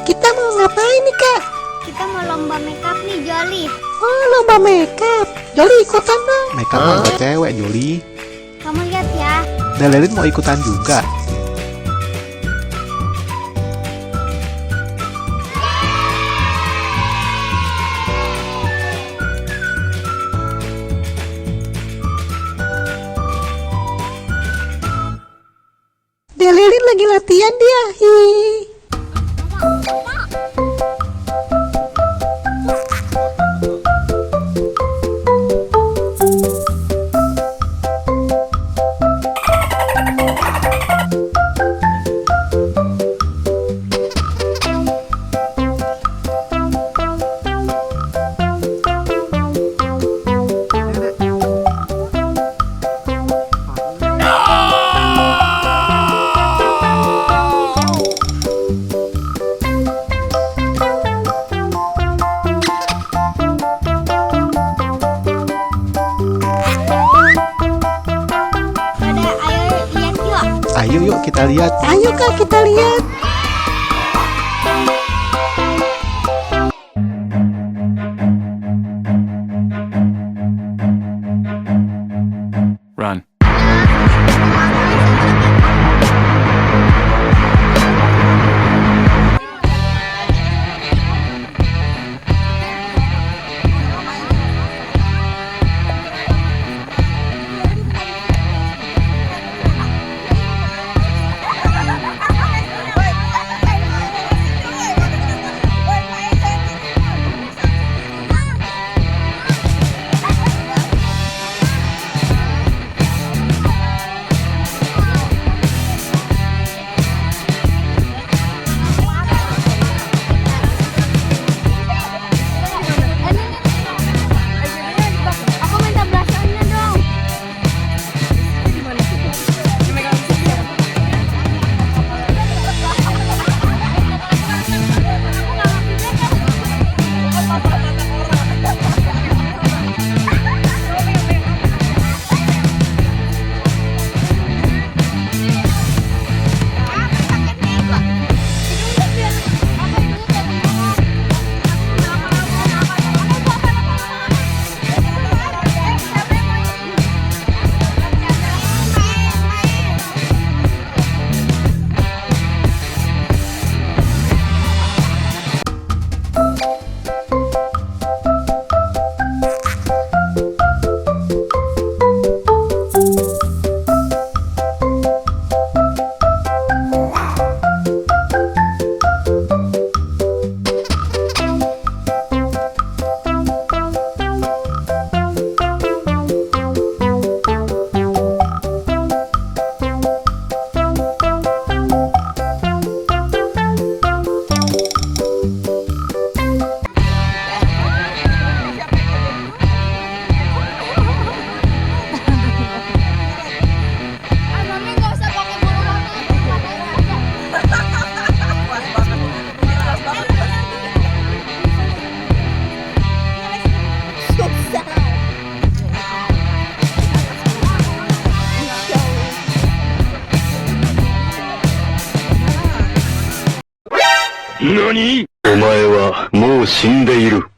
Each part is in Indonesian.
Kita mau ngapain nih, Kak? Kita mau lomba makeup nih, Joli. Oh, lomba makeup. Joli ikutan dong. Makeup mah buat cewek, Joli. Kamu lihat ya. Delelin mau ikutan juga. Delilin lagi latihan dia. Hi. Ayo yuk kita lihat. Ayo, Kak, kita lihat. Run. 何？お前はもう死んでいる。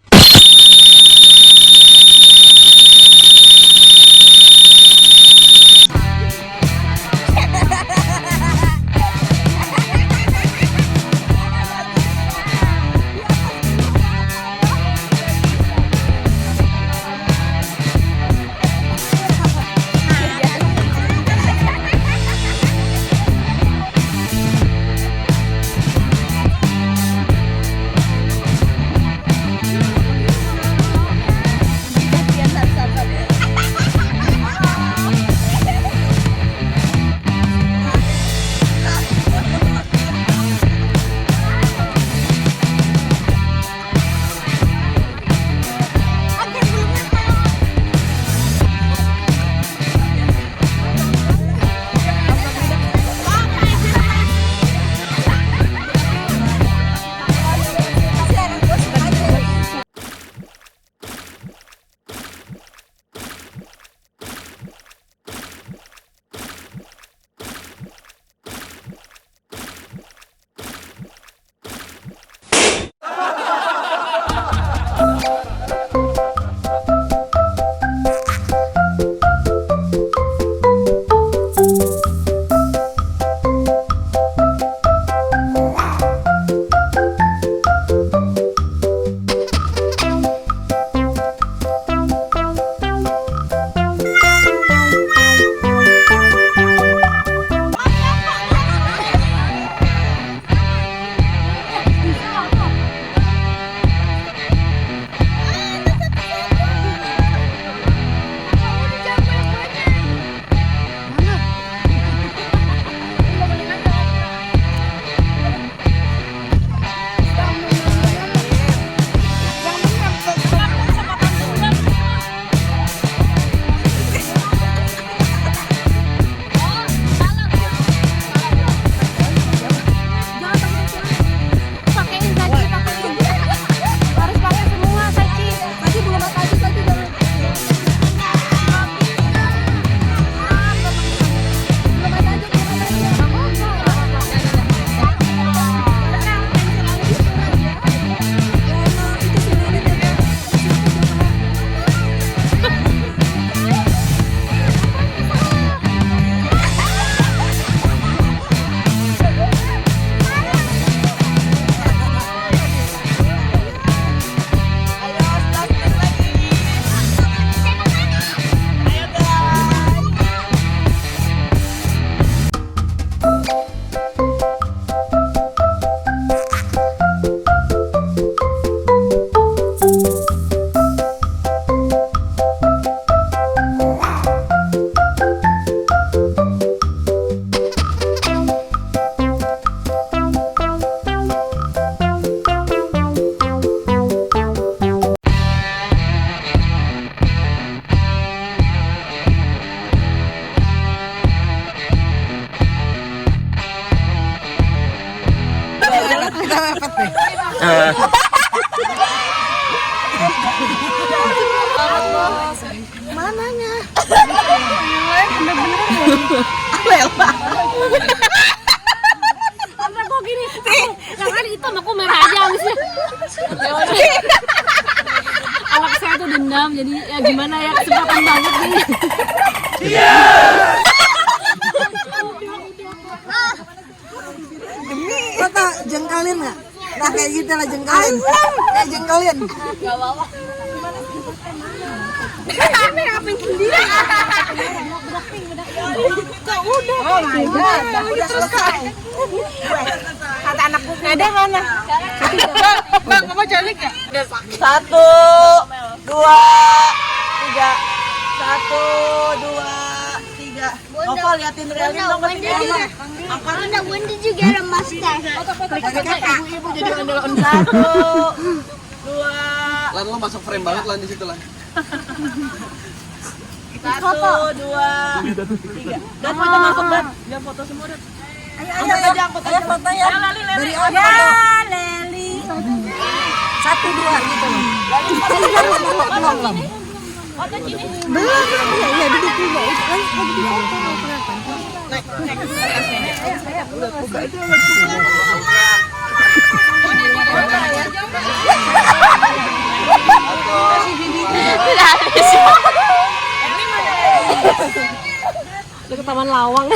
Mananya? Sampai kok gini, yang ada hitam aku merah aja habisnya. Anak saya tuh dendam, jadi ya gimana ya, kesempatan banget nih. Kata jengkalin nggak? Nah kayak gitu lah jengkalin. Jengkalin. Gak apa-apa. Ini ngapain sendiri? Oh my god, udah selesai. Kata anakku ada mana? Bang, kamu jalik ya? 1, 2, 3. 1, 2, 3. Opa liatin realin dong Bunda juga ada masker. ibu jadi ondel-ondel. 1, 2. Lan lo masuk frame banget lan di situ lan. 1, 2, 3. Dan foto masuk dan. Dia foto semua dan. Ayo foto ya. Dari awal foto. Leli. 1, 2 gitu loh. Belum. Belum. Iya duduk dulu. Lagi di foto kelihatan. Naik. Buka itu. Taman Lawang.